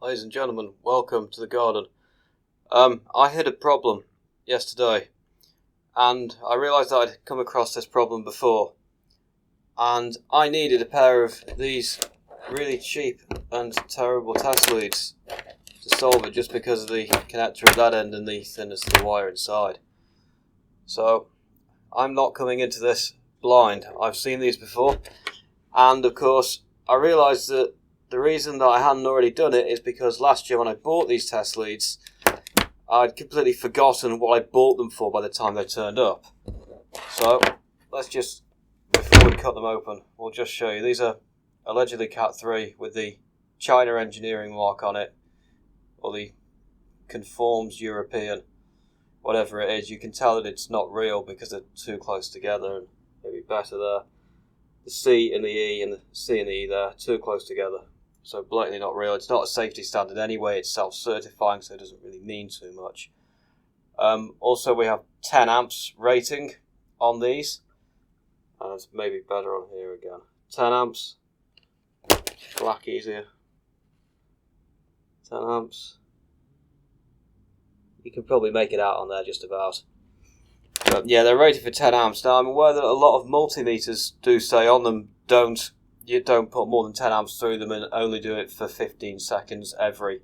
Ladies and gentlemen, welcome to the garden. I had a problem yesterday, and I realised that I'd come across this problem before, and I needed a pair of these really cheap and terrible test leads to solve it, just because of the connector at that end and the thinness of the wire inside. So I'm not coming into this blind. I've seen these before, and of course I realised that the reason that I hadn't already done it is because last year when I bought these test leads, I'd completely forgotten what I bought them for by the time they turned up. So let's just, before we cut them open, we'll just show you. These are allegedly Cat 3 with the China engineering mark on it, or the conforms European, whatever it is. You can tell that it's not real because they're too close together, and maybe better there. The C and the E and the C and the E there, too close together. So blatantly not real. It's not a safety standard anyway. It's self-certifying, so it doesn't really mean too much. Also, we have 10 amps rating on these. And it's maybe better on here again. 10 amps. Black easier. 10 amps. You can probably make it out on there just about. But yeah, they're rated for 10 amps. Now, I'm aware that a lot of multimeters do say on them, you don't put more than 10 amps through them and only do it for 15 seconds every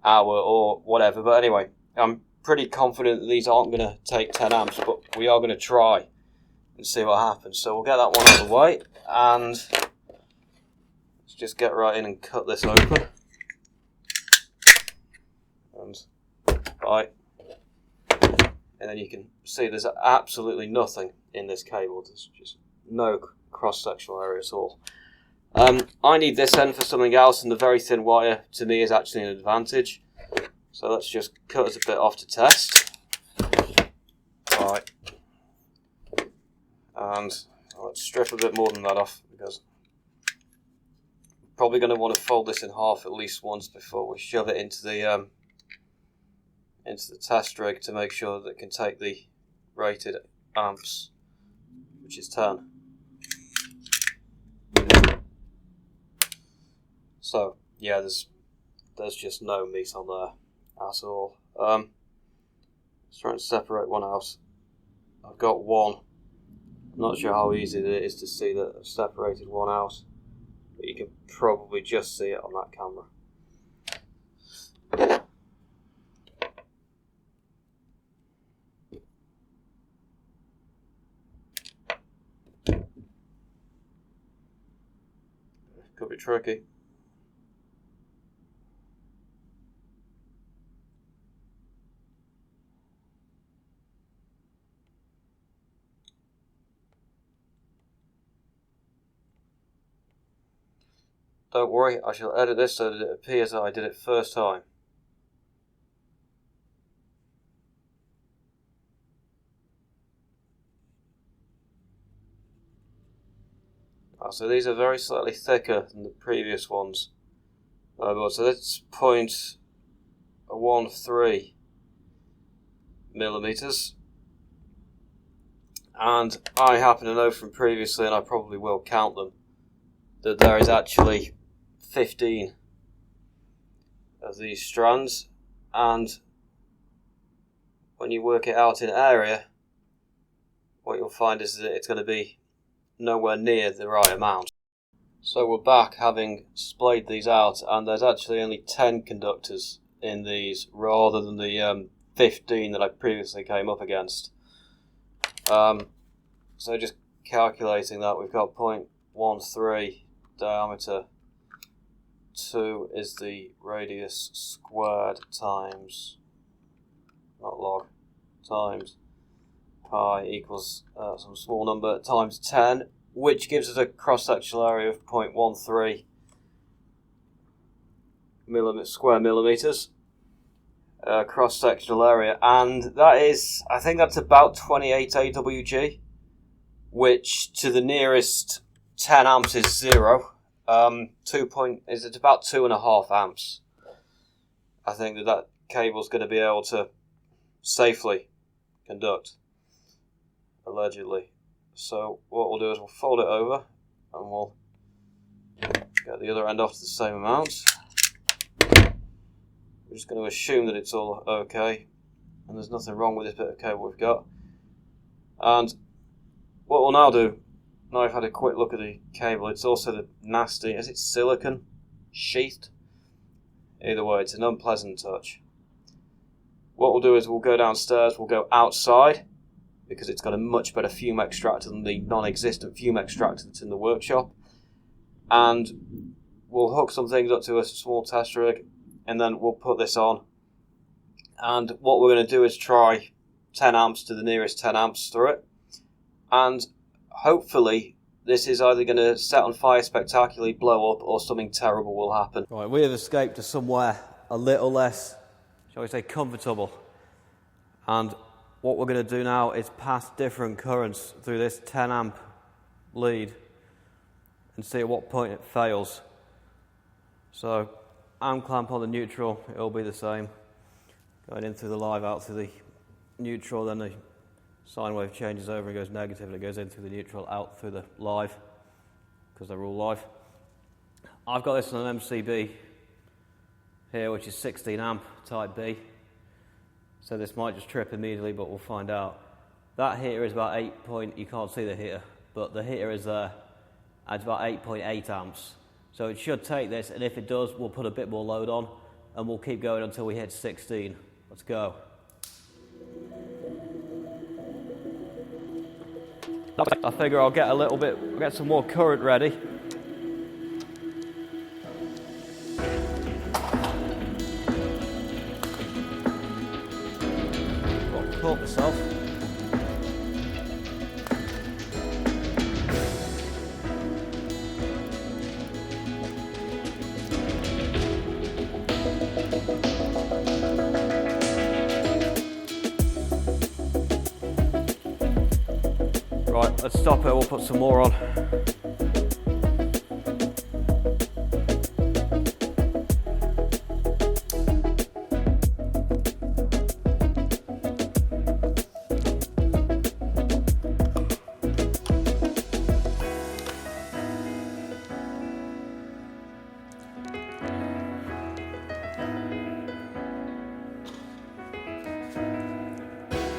hour or whatever. But anyway, I'm pretty confident that these aren't going to take 10 amps, but we are going to try and see what happens. So we'll get that one out of the way, and let's just get right in and cut this open. And right. And then you can see there's absolutely nothing in this cable. There's just no cross-sectional area at all. I need this end for something else, and the very thin wire to me is actually an advantage. So let's just cut us a bit off to test. Right. And let's strip a bit more than that off, because we're probably going to want to fold this in half at least once before we shove it into the test rig to make sure that it can take the rated amps, which is 10. So yeah, there's just no meat on there at all. Let's try and separate one out. I've got one. I'm not sure how easy it is to see that I've separated one out, but you can probably just see it on that camera. Could be tricky. Don't worry, I shall edit this so that it appears that I did it first time. So these are very slightly thicker than the previous ones. So that's 0.13 millimeters. And I happen to know from previously, and I probably will count them, that there is actually 15 of these strands, and when you work it out in area, what you'll find is that it's going to be nowhere near the right amount. So we're back having splayed these out, and there's actually only 10 conductors in these rather than the 15 that I previously came up against. So just calculating that, we've got 0.13 diameter, 2 is the radius squared times, not log, times pi equals some small number times 10, which gives us a cross-sectional area of 0.13 square millimeters cross-sectional area, and that is, I think that's about 28 AWG, which to the nearest 10 amps is 0. It's about 2.5 amps. I think that cable's going to be able to safely conduct, allegedly. So what we'll do is we'll fold it over and we'll get the other end off to the same amount. We're just going to assume that it's all okay and there's nothing wrong with this bit of cable we've got. And what we'll now do, now I've had a quick look at the cable, it's also the nasty, is it silicone sheathed? Either way, it's an unpleasant touch. What we'll do is we'll go downstairs, we'll go outside, because it's got a much better fume extractor than the non-existent fume extractor that's in the workshop. And we'll hook some things up to a small test rig, and then we'll put this on. And what we're going to do is try 10 amps to the nearest 10 amps through it. And hopefully this is either going to set on fire spectacularly, blow up, or something terrible will happen. Right, we have escaped to somewhere a little less, shall we say, comfortable. And what we're going to do now is pass different currents through this 10 amp lead and see at what point it fails. So, arm clamp on the neutral, it'll be the same. Going in through the live, out through the neutral, then the sine wave changes over and goes negative, and it goes in through the neutral, out through the live, because they're all live. I've got this on an MCB here, which is 16 amp type B. So this might just trip immediately, but we'll find out. That heater is about 8 point, you can't see the heater, but the heater is there, and it's about 8.8 amps. So it should take this, and if it does, we'll put a bit more load on, and we'll keep going until we hit 16. Let's go. I figure I'll get a little bit, get some more current ready. Got to caught myself. Right, let's stop it, we'll put some more on.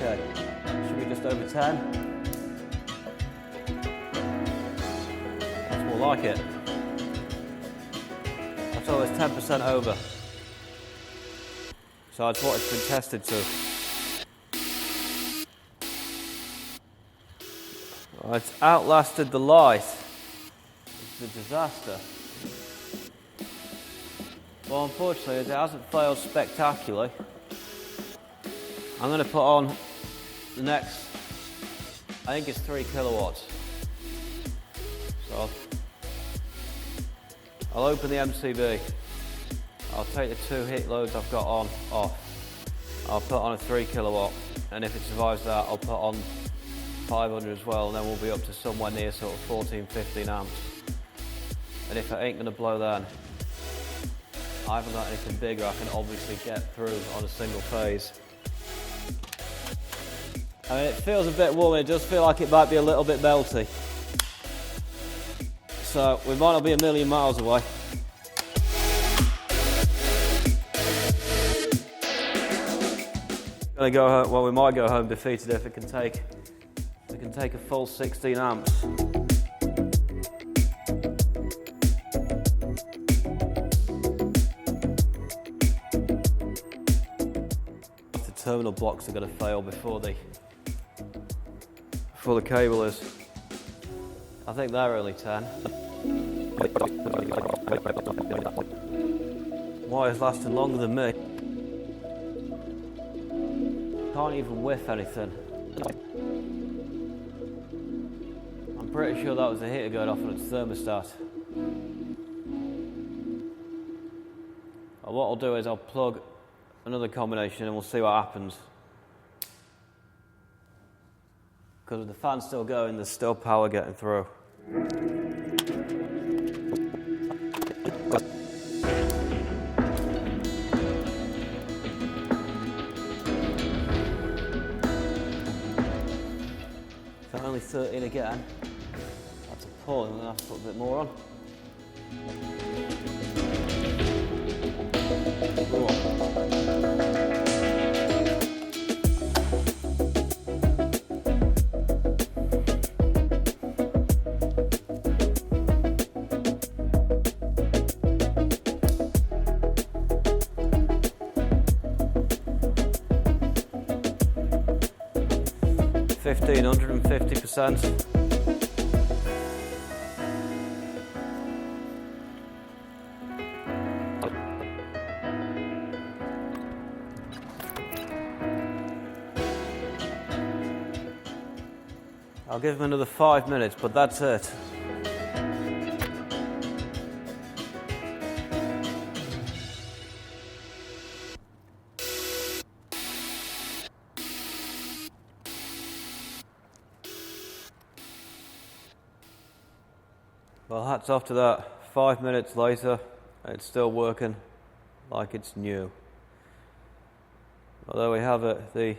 Okay, should be just over 10. Like it. That's always 10% over. So that's what it's been tested to. Well, it's outlasted the light. It's a disaster. Well, unfortunately, it hasn't failed spectacularly. I'm going to put on the next, I think it's 3 kilowatts. So I'll open the MCB, I'll take the 2 heat loads I've got on off, I'll put on a 3 kilowatt, and if it survives that I'll put on 500 as well, and then we'll be up to somewhere near sort of 14-15 amps. And if it ain't going to blow then, I haven't got anything bigger I can obviously get through on a single phase. I mean, it feels a bit warm, it does feel like it might be a little bit melty. So we might not be a million miles away. Gonna go home, well, we might go home defeated if it can take a full 16 amps. The terminal blocks are gonna fail before the cable is. I think they're only 10. Wire's lasting longer than me. Can't even whiff anything. I'm pretty sure that was the heater going off on its thermostat. And what I'll do is I'll plug another combination and we'll see what happens. Because with the fan still going, there's still power getting through. So only 13 again. That's appalling, I'm going to have to put a bit more on. Whoa. 1,550%. I'll give him another 5 minutes, but that's it. Well, hats off to that. 5 minutes later, it's still working like it's new. Although we have it, the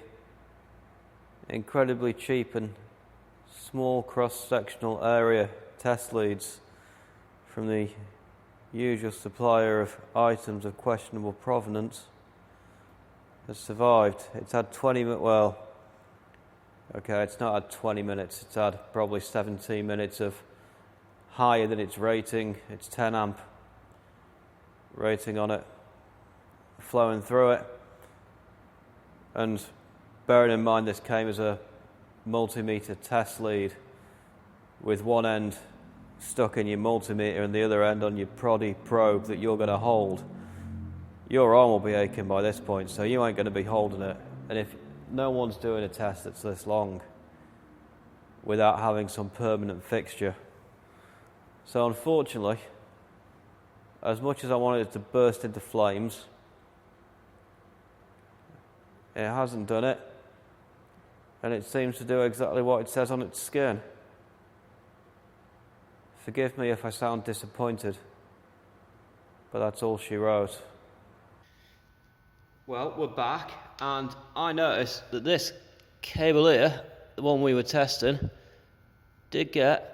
incredibly cheap and small cross-sectional area test leads from the usual supplier of items of questionable provenance has survived. It's had 20 minutes, well, okay, it's not had 20 minutes, it's had probably 17 minutes of higher than its rating, its 10 amp rating on it, flowing through it. And bearing in mind this came as a multimeter test lead with one end stuck in your multimeter and the other end on your proddy probe that you're going to hold, your arm will be aching by this point, so you ain't going to be holding it. And if no one's doing a test that's this long without having some permanent fixture. So unfortunately, as much as I wanted it to burst into flames, it hasn't done it, and it seems to do exactly what it says on its skin. Forgive me if I sound disappointed, but that's all she wrote. Well, we're back, and I noticed that this cable here, the one we were testing, did get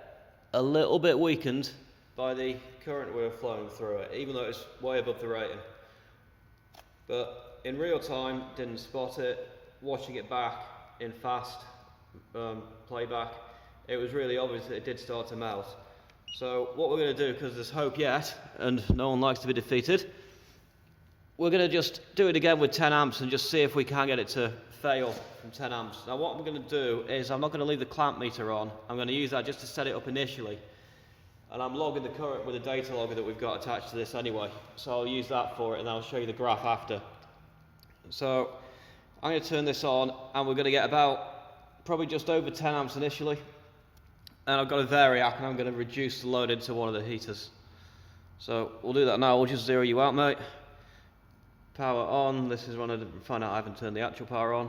a little bit weakened by the current we were flowing through it, even though it's way above the rating. But in real time, didn't spot it. Watching it back in fast playback, it was really obvious that it did start to melt. So what we're going to do, because there's hope yet, and no one likes to be defeated, we're going to just do it again with 10 amps and just see if we can get it to fail from 10 amps. Now what I'm going to do is I'm not going to leave the clamp meter on. I'm going to use that just to set it up initially. And I'm logging the current with a data logger that we've got attached to this anyway. So I'll use that for it and I'll show you the graph after. So I'm going to turn this on and we're going to get about probably just over 10 amps initially. And I've got a variac and I'm going to reduce the load into one of the heaters. So we'll do that now. We'll just zero you out, mate. Power on. This is when I find out I haven't turned the actual power on.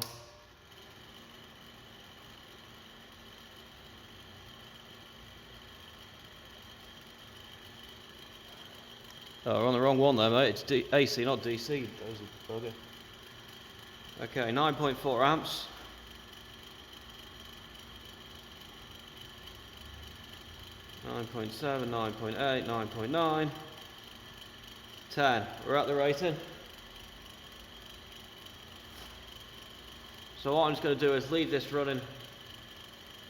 Oh, we're on the wrong one there, mate. It's AC, not DC. Okay, 9.4 amps. 9.7, 9.8, 9.9, 10. We're at the rating. So what I'm just going to do is leave this running.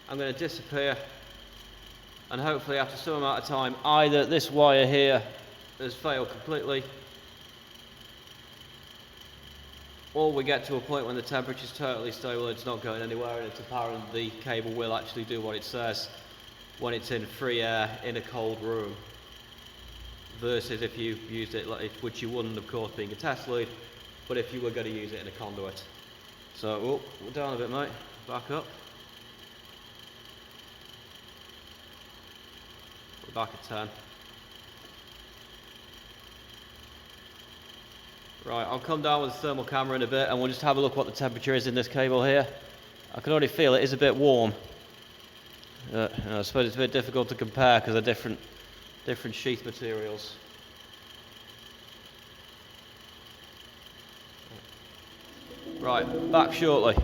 I'm going to disappear, and hopefully after some amount of time, either this wire here has failed completely, or we get to a point when the temperature is totally stable, it's not going anywhere, and it's apparent the cable will actually do what it says when it's in free air in a cold room, versus if you used it, which you wouldn't of course being a test lead, but if you were going to use it in a conduit. So, we're down a bit, mate. Back up. We're back at 10. Right, I'll come down with the thermal camera in a bit and we'll just have a look what the temperature is in this cable here. I can already feel it is a bit warm. I suppose it's a bit difficult to compare because they're different sheath materials. Right, back shortly.